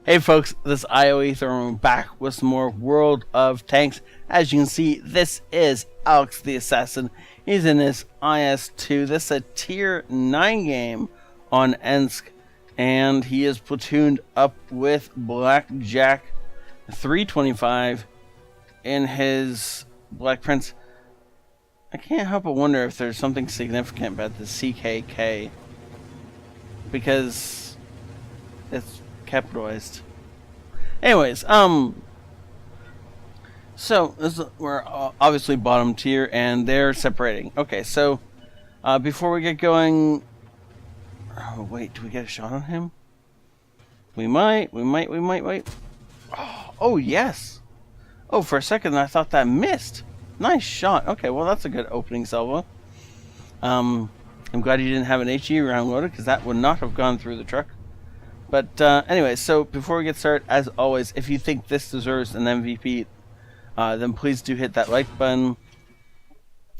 Hey folks, this is ioEther and we're back with some more World of Tanks. As you can see, this is Alex the Assassin. He's in his IS-2. This is a tier 9 game on Ensk, and he is platooned up with Blackjack 325 in his Black Prince. I can't help but wonder if there's something significant about the CKK, because it's capitalized. Anyways, so we're obviously bottom tier, and they're separating. Okay, so before we get going, oh wait, do we get a shot on him? We might. Oh yes. Oh, for a second I thought that missed. Nice shot. Okay, well that's a good opening salvo. I'm glad you didn't have an HE round loaded, because that would not have gone through the truck. But anyway, so before we get started, as always, if you think this deserves an MVP, then please do hit that like button.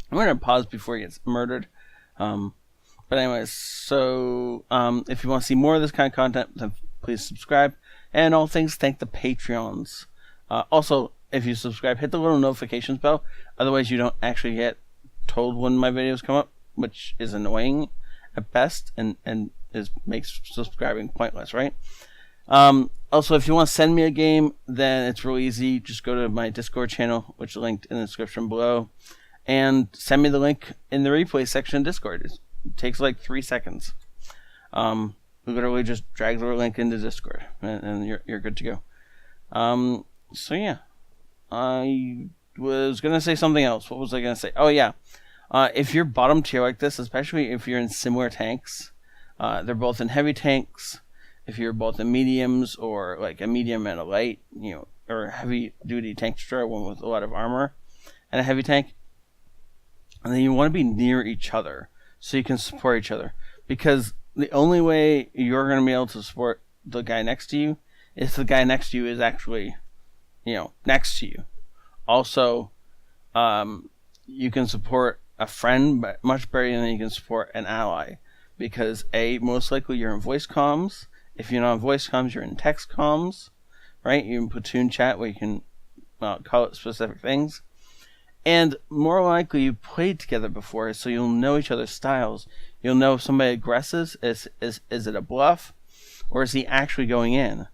I'm going to pause before he gets murdered. But anyways, so if you want to see more of this kind of content, then please subscribe. And all things, thank the Patreons. Also, if you subscribe, hit the little notifications bell. Otherwise, you don't actually get told when my videos come up, which is annoying at best, and makes subscribing pointless, right? Also, if you want to send me a game, then it's real easy. Just go to my Discord channel, which is linked in the description below, and send me the link in the replay section of Discord. It takes like 3 seconds. Literally just drag the link into Discord, and you're good to go. So yeah, I was gonna say something else. What was I gonna say? Oh yeah, if you're bottom tier like this, especially if you're in similar tanks. They're both in heavy tanks. If you're both in mediums, or like a medium and a light, or heavy duty tank destroyer, one with a lot of armor and a heavy tank, and then you want to be near each other so you can support each other, because the only way you're going to be able to support the guy next to you is if the guy next to you is actually, next to you. Also, you can support a friend but much better than you can support an ally. Because most likely you're in voice comms. If you're not in voice comms, you're in text comms, right? You're in platoon chat where you can call it specific things. And more likely you've played together before, so you'll know each other's styles. You'll know if somebody aggresses, is it a bluff, or is he actually going in?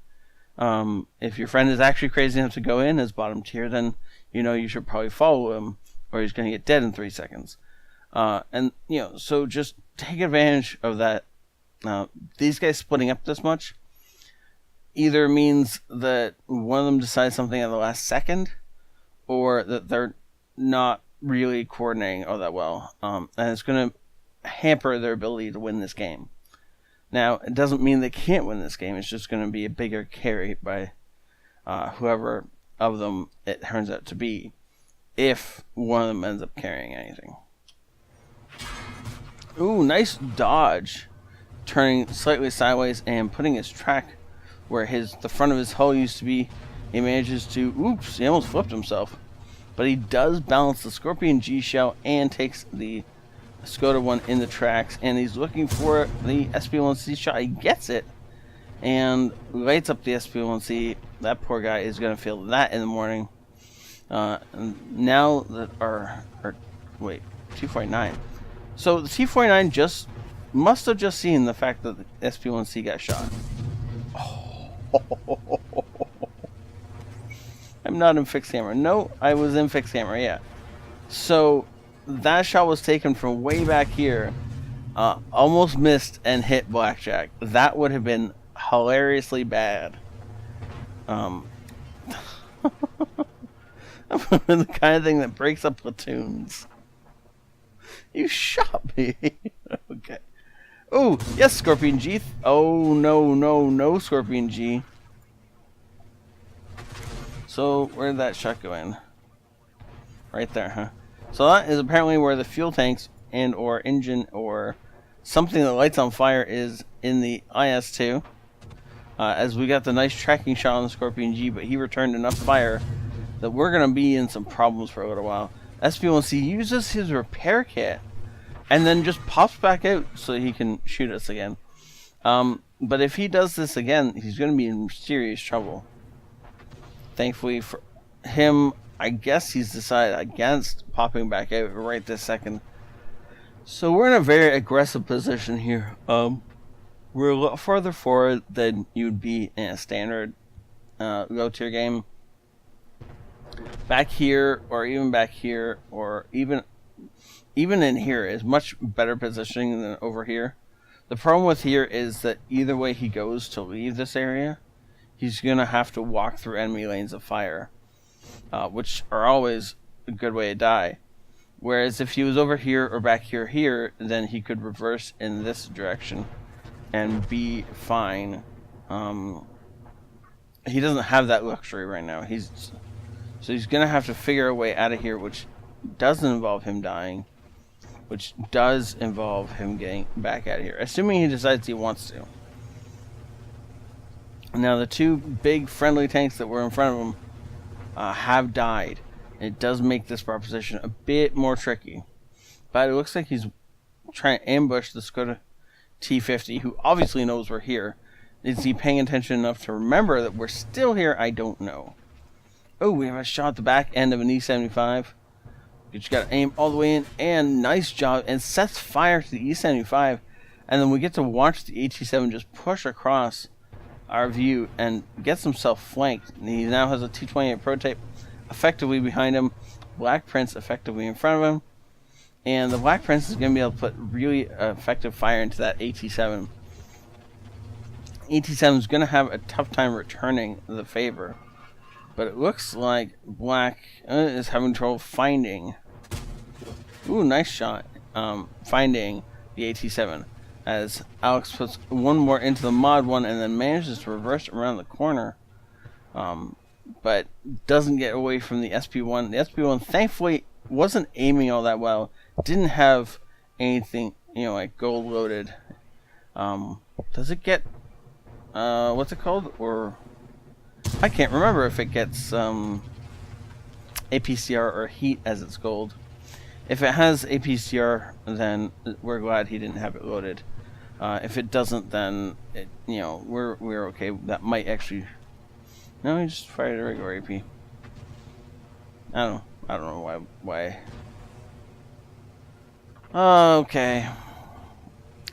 If your friend is actually crazy enough to go in as bottom tier, then you should probably follow him, or he's going to get dead in 3 seconds. So just take advantage of that. These guys splitting up this much either means that one of them decides something at the last second, or that they're not really coordinating all that well, and it's going to hamper their ability to win this game. Now, it doesn't mean they can't win this game. It's just going to be a bigger carry by whoever of them it turns out to be, if one of them ends up carrying anything. Ooh, nice dodge. Turning slightly sideways and putting his track where the front of his hull used to be. He manages to, oops, he almost flipped himself. But he does balance the Scorpion G shell and takes the Skoda one in the tracks. And he's looking for the SP-1C shot. He gets it and lights up the SP-1C. That poor guy is going to feel that in the morning. And now that wait, 249. So the T-49 must have just seen the fact that the SP-1C got shot. Oh. I'm not in fixed camera. No, I was in fixed camera, yeah. So that shot was taken from way back here, almost missed and hit Blackjack. That would have been hilariously bad. The kind of thing that breaks up platoons. You shot me. Okay. Oh, yes, Scorpion G. Oh, no, Scorpion G. So, where did that shot go in? Right there, huh? So that is apparently where the fuel tanks and or engine or something that lights on fire is in the IS-2. As we got the nice tracking shot on the Scorpion G, but he returned enough fire that we're going to be in some problems for a little while. SP-1C uses his repair kit and then just pops back out so he can shoot us again. But if he does this again, he's going to be in serious trouble. Thankfully for him, I guess he's decided against popping back out right this second. So we're in a very aggressive position here. We're a lot farther forward than you'd be in a standard low tier game. Back here, or even back here, or even in here is much better positioning than over here. The problem with here is that either way he goes to leave this area, he's going to have to walk through enemy lanes of fire, which are always a good way to die. Whereas if he was over here or back here, then he could reverse in this direction and be fine. He doesn't have that luxury right now. So he's going to have to figure a way out of here, which doesn't involve him dying, which does involve him getting back out of here, assuming he decides he wants to. Now, the two big friendly tanks that were in front of him have died. It does make this proposition a bit more tricky. But it looks like he's trying to ambush the Skoda T50, who obviously knows we're here. Is he paying attention enough to remember that we're still here? I don't know. Oh, we have a shot at the back end of an E75. You just got to aim all the way in, and nice job. And sets fire to the E75. And then we get to watch the AT7 just push across our view and gets himself flanked. And he now has a T28 prototype effectively behind him. Black Prince effectively in front of him. And the Black Prince is going to be able to put really effective fire into that AT7. AT7 is going to have a tough time returning the favor. But it looks like Black is having trouble finding. Ooh, nice shot. Finding the AT7. As Alex puts one more into the mod one and then manages to reverse around the corner. But doesn't get away from the SP1. The SP1 thankfully wasn't aiming all that well. Didn't have anything, like gold loaded. Does it get, what's it called? Or, I can't remember if it gets APCR or heat as its gold. If it has APCR, then we're glad he didn't have it loaded. If it doesn't, then we're okay. That might actually. No, he just fired a regular AP. I don't know why. Okay.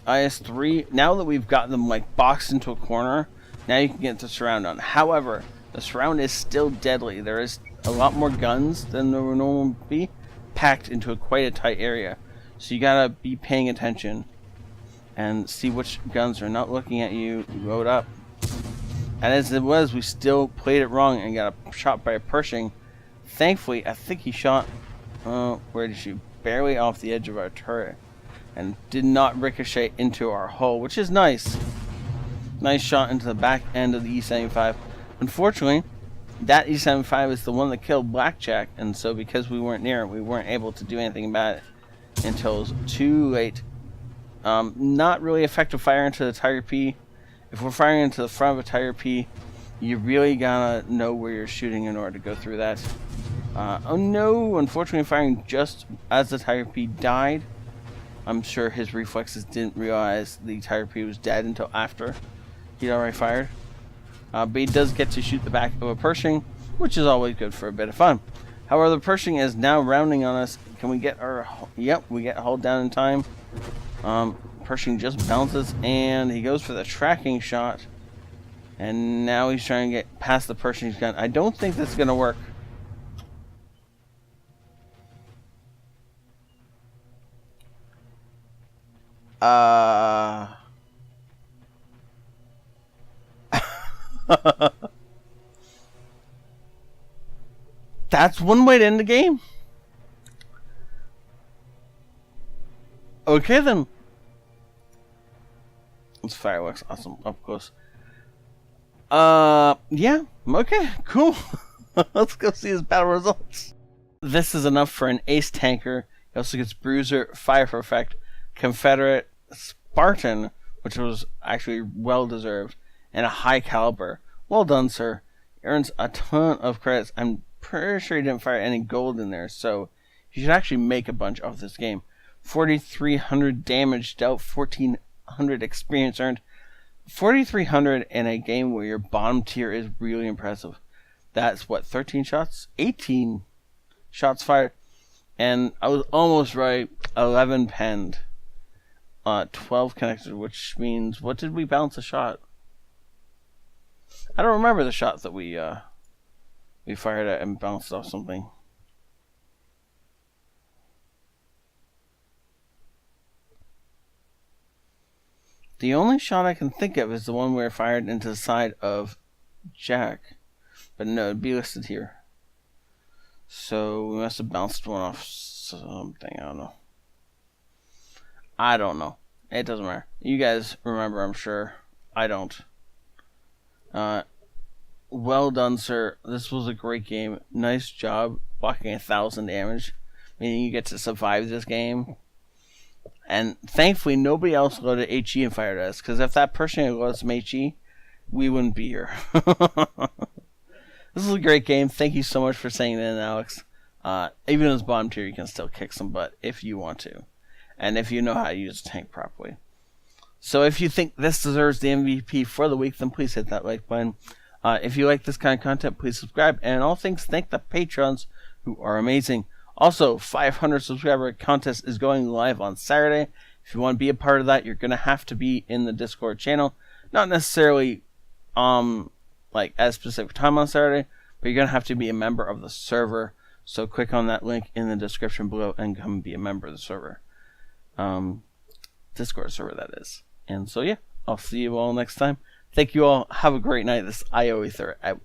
IS-3. Now that we've got them boxed into a corner, now you can get the surround on. However, the surround is still deadly. There is a lot more guns than there would normally be, packed into quite a tight area. So you gotta be paying attention and see which guns are not looking at you. Load up. And as it was, we still played it wrong and got shot by a Pershing. Thankfully, I think he shot, where did he shoot? Barely off the edge of our turret. And did not ricochet into our hull, which is nice. Nice shot into the back end of the E75. Unfortunately, that E75 is the one that killed Blackjack, and so because we weren't near it, we weren't able to do anything about it until it was too late. Not really effective fire into the Tiger P. If we're firing into the front of a Tiger P, you really gotta know where you're shooting in order to go through that. Oh no, unfortunately firing just as the Tiger P died. I'm sure his reflexes didn't realize the Tiger P was dead until after he'd already fired. But he does get to shoot the back of a Pershing, which is always good for a bit of fun. However, the Pershing is now rounding on us. Can we get our... Yep, we get hulled down in time. Pershing just bounces, and he goes for the tracking shot. And now he's trying to get past the Pershing's gun. I don't think that's going to work. That's one way to end the game. Okay then. It's fireworks, awesome, up close. Yeah, okay, cool. Let's go see his battle results. This is enough for an ace tanker. He also gets Bruiser, Fire for Effect, Confederate, Spartan, which was actually well deserved, and a high caliber. Well done, sir. Earns a ton of credits. I'm pretty sure he didn't fire any gold in there, so he should actually make a bunch of this game. 4,300 damage dealt, 1,400 experience earned, 4,300 in a game where your bottom tier is really impressive. That's what, 13 shots? 18 shots fired. And I was almost right. 11 penned. 12 connected, which means, what did we bounce a shot? I don't remember the shot that we fired at and bounced off something. The only shot I can think of is the one where I fired into the side of Jack. But no, it'd be listed here. So we must have bounced one off something. I don't know. It doesn't matter. You guys remember, I'm sure. I don't. Well done, sir. This was a great game. Nice job blocking 1,000 damage. Meaning you get to survive this game. And thankfully, nobody else loaded HE and fired at us. Because if that person had loaded some HE, we wouldn't be here. This is a great game. Thank you so much for saying that, Alex. Even in this bottom tier, you can still kick some butt if you want to. And if you know how to use a tank properly. So if you think this deserves the MVP for the week, then please hit that like button. If you like this kind of content, please subscribe. And in all things, thank the patrons who are amazing. Also, 500 subscriber contest is going live on Saturday. If you want to be a part of that, you're going to have to be in the Discord channel. Not necessarily like at a specific time on Saturday, but you're going to have to be a member of the server. So click on that link in the description below and come be a member of the server. Discord server, that is. And so, yeah, I'll see you all next time. Thank you all. Have a great night. This is ioEther out.